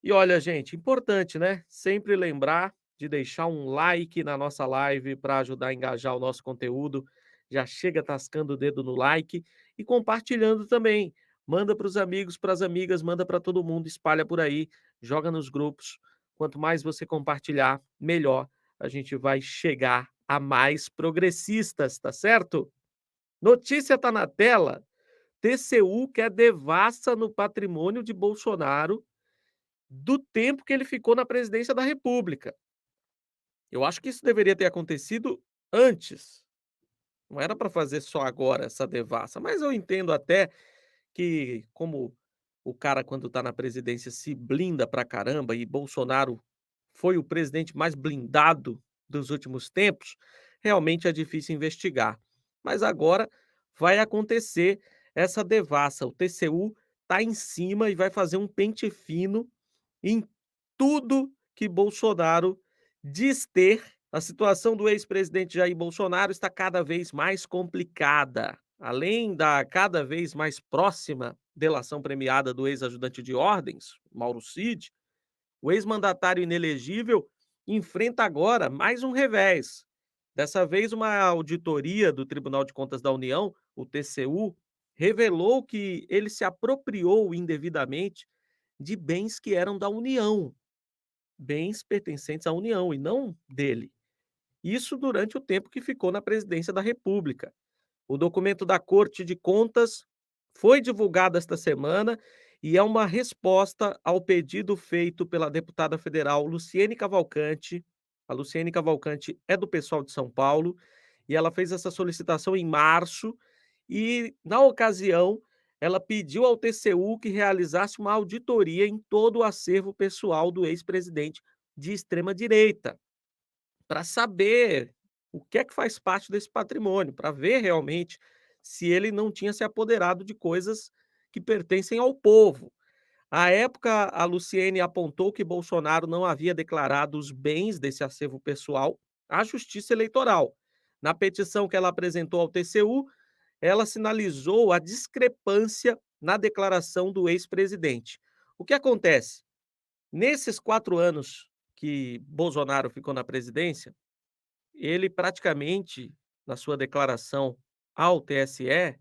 E olha, gente, importante, né? Sempre lembrar de deixar um like na nossa live para ajudar a engajar o nosso conteúdo. Já chega tascando o dedo no like e compartilhando também. Manda para os amigos, para as amigas, manda para todo mundo, espalha por aí, joga nos grupos. Quanto mais você compartilhar, melhor a gente vai chegar a mais progressistas, tá certo? Notícia tá na tela. TCU quer devassa no patrimônio de Bolsonaro do tempo que ele ficou na presidência da república. Eu acho que isso deveria ter acontecido antes, não era para fazer só agora essa devassa, mas eu entendo até que como o cara quando está na presidência se blinda pra caramba e Bolsonaro foi o presidente mais blindado dos últimos tempos, realmente é difícil investigar. Mas agora vai acontecer essa devassa, o TCU está em cima e vai fazer um pente fino em tudo que Bolsonaro diz ter. A situação do ex-presidente Jair Bolsonaro está cada vez mais complicada. Além da cada vez mais próxima delação premiada do ex-ajudante de ordens, Mauro Cid, o ex-mandatário inelegível enfrenta agora mais um revés. Dessa vez, uma auditoria do Tribunal de Contas da União, o TCU, revelou que ele se apropriou indevidamente de bens que eram da União, bens pertencentes à União e não dele. Isso durante o tempo que ficou na presidência da República. O documento da Corte de Contas foi divulgado esta semana e é uma resposta ao pedido feito pela deputada federal Luciene Cavalcante. A Luciene Cavalcante é do pessoal de São Paulo e ela fez essa solicitação em março e, na ocasião, ela pediu ao TCU que realizasse uma auditoria em todo o acervo pessoal do ex-presidente de extrema-direita, para saber o que é que faz parte desse patrimônio, para ver realmente se ele não tinha se apoderado de coisas que pertencem ao povo. À época, a Luciene apontou que Bolsonaro não havia declarado os bens desse acervo pessoal à Justiça Eleitoral. Na petição que ela apresentou ao TCU, ela sinalizou a discrepância na declaração do ex-presidente. O que acontece? Nesses 4 anos que Bolsonaro ficou na presidência, ele praticamente, na sua declaração ao TSE,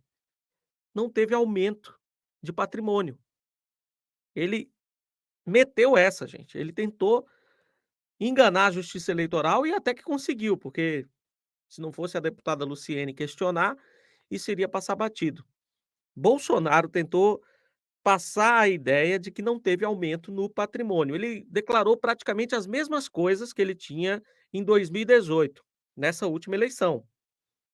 não teve aumento de patrimônio. Ele meteu essa, gente. Ele tentou enganar a Justiça Eleitoral e até que conseguiu, porque se não fosse a deputada Luciene questionar, isso iria passar batido. Bolsonaro tentou passar a ideia de que não teve aumento no patrimônio. Ele declarou praticamente as mesmas coisas que ele tinha em 2018, nessa última eleição.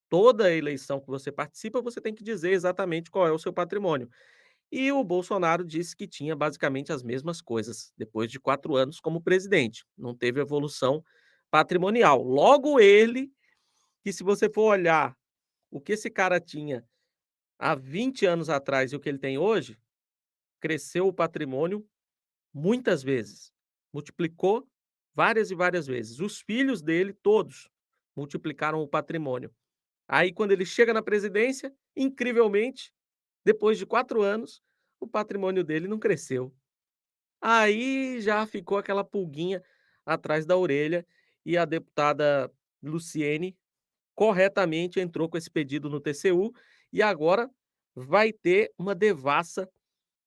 Toda eleição que você participa, você tem que dizer exatamente qual é o seu patrimônio. E o Bolsonaro disse que tinha basicamente as mesmas coisas, depois de 4 anos como presidente, não teve evolução patrimonial. Logo ele, que se você for olhar o que esse cara tinha há 20 anos atrás e o que ele tem hoje, cresceu o patrimônio muitas vezes, multiplicou várias e várias vezes. Os filhos dele, todos, multiplicaram o patrimônio. Aí quando ele chega na presidência, incrivelmente, depois de 4 anos, o patrimônio dele não cresceu. Aí já ficou aquela pulguinha atrás da orelha e a deputada Luciene corretamente entrou com esse pedido no TCU e agora vai ter uma devassa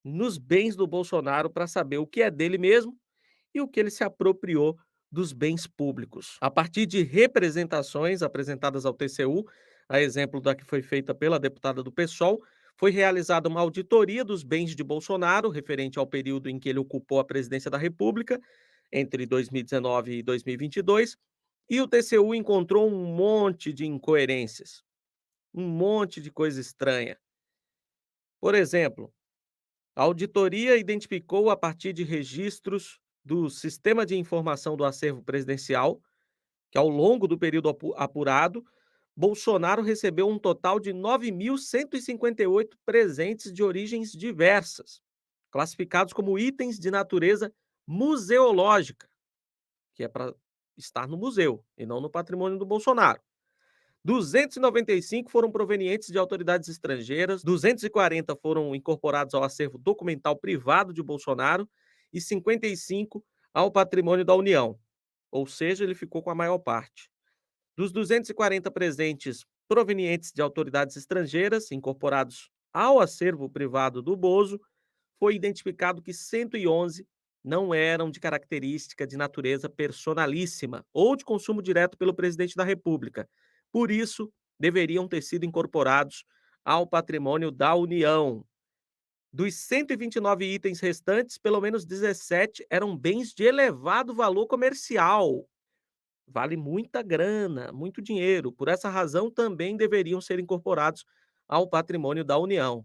nos bens do Bolsonaro para saber o que é dele mesmo e o que ele se apropriou dos bens públicos. A partir de representações apresentadas ao TCU, a exemplo da que foi feita pela deputada do PSOL, foi realizada uma auditoria dos bens de Bolsonaro, referente ao período em que ele ocupou a presidência da República, entre 2019 e 2022, e o TCU encontrou um monte de incoerências, um monte de coisa estranha. Por exemplo, a auditoria identificou, a partir de registros do Sistema de Informação do Acervo Presidencial, que ao longo do período apurado, Bolsonaro recebeu um total de 9.158 presentes de origens diversas, classificados como itens de natureza museológica, que é para estar no museu e não no patrimônio do Bolsonaro. 295 foram provenientes de autoridades estrangeiras, 240 foram incorporados ao acervo documental privado de Bolsonaro e 55 ao patrimônio da União, ou seja, ele ficou com a maior parte. Dos 240 presentes provenientes de autoridades estrangeiras incorporados ao acervo privado do Bozo, foi identificado que 111 não eram de característica de natureza personalíssima ou de consumo direto pelo presidente da República. Por isso, deveriam ter sido incorporados ao patrimônio da União. Dos 129 itens restantes, pelo menos 17 eram bens de elevado valor comercial. Vale muita grana, muito dinheiro. Por essa razão, também deveriam ser incorporados ao patrimônio da União.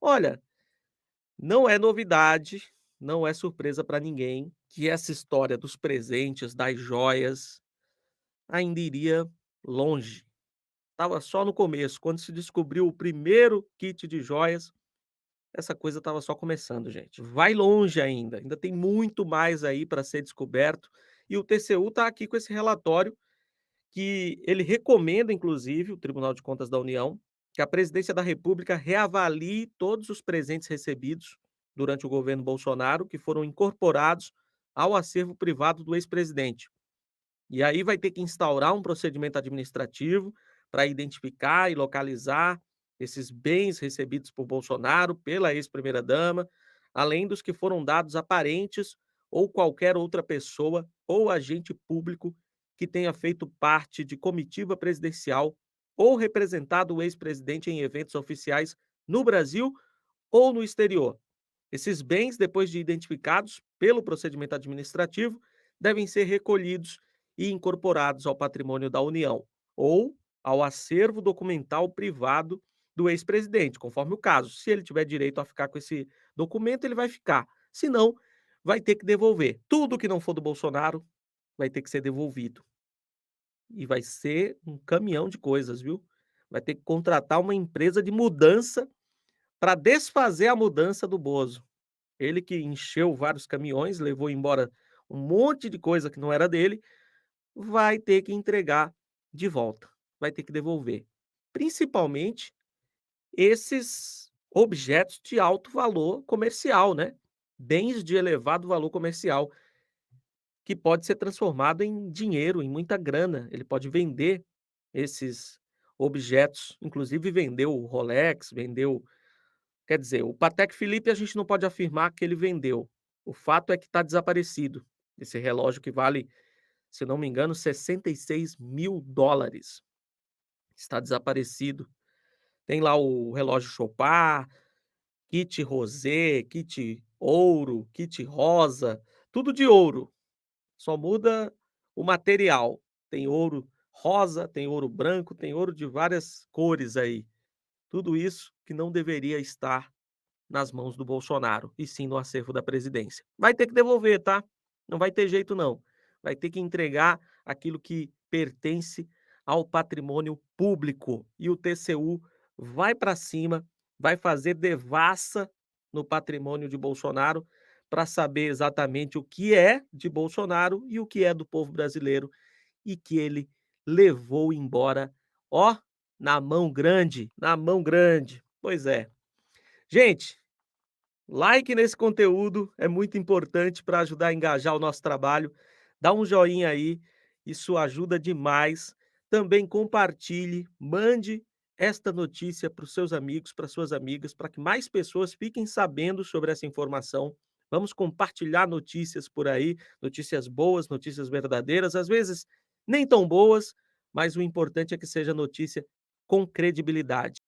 Olha, não é novidade, não é surpresa para ninguém que essa história dos presentes, das joias, ainda iria longe. Estava só no começo, quando se descobriu o primeiro kit de joias, essa coisa estava só começando, gente. Vai longe ainda, ainda tem muito mais aí para ser descoberto. E o TCU está aqui com esse relatório que ele recomenda, inclusive, o Tribunal de Contas da União, que a Presidência da República reavalie todos os presentes recebidos durante o governo Bolsonaro que foram incorporados ao acervo privado do ex-presidente. E aí vai ter que instaurar um procedimento administrativo para identificar e localizar esses bens recebidos por Bolsonaro, pela ex-primeira-dama, além dos que foram dados a parentes ou qualquer outra pessoa ou agente público que tenha feito parte de comitiva presidencial ou representado o ex-presidente em eventos oficiais no Brasil ou no exterior. Esses bens, depois de identificados pelo procedimento administrativo, devem ser recolhidos e incorporados ao patrimônio da União ou ao acervo documental privado do ex-presidente, conforme o caso. Se ele tiver direito a ficar com esse documento, ele vai ficar. Se não, vai ter que devolver. Tudo que não for do Bolsonaro vai ter que ser devolvido. E vai ser um caminhão de coisas, viu? Vai ter que contratar uma empresa de mudança para desfazer a mudança do Bozo. Ele que encheu vários caminhões, levou embora um monte de coisa que não era dele, vai ter que entregar de volta, vai ter que devolver. Principalmente esses objetos de alto valor comercial, né? Bens de elevado valor comercial, que pode ser transformado em dinheiro, em muita grana. Ele pode vender esses objetos, inclusive vendeu o Rolex, vendeu. Quer dizer, o Patek Philippe a gente não pode afirmar que ele vendeu. O fato é que está desaparecido. Esse relógio que vale, se não me engano, US$ 66.000. Está desaparecido. Tem lá o relógio Chopard, kit rosé, kit ouro, kit rosa, tudo de ouro. Só muda o material. Tem ouro rosa, tem ouro branco, tem ouro de várias cores aí. Tudo isso que não deveria estar nas mãos do Bolsonaro, e sim no acervo da presidência. Vai ter que devolver, tá? Não vai ter jeito não. Vai ter que entregar aquilo que pertence ao patrimônio público. E o TCU vai para cima, vai fazer devassa no patrimônio de Bolsonaro para saber exatamente o que é de Bolsonaro e o que é do povo brasileiro e que ele levou embora, ó, na mão grande, na mão grande. Pois é. Gente, like nesse conteúdo é muito importante para ajudar a engajar o nosso trabalho. Dá um joinha aí, isso ajuda demais. Também compartilhe, mande esta notícia para os seus amigos, para suas amigas, para que mais pessoas fiquem sabendo sobre essa informação. Vamos compartilhar notícias por aí, notícias boas, notícias verdadeiras, às vezes nem tão boas, mas o importante é que seja notícia com credibilidade.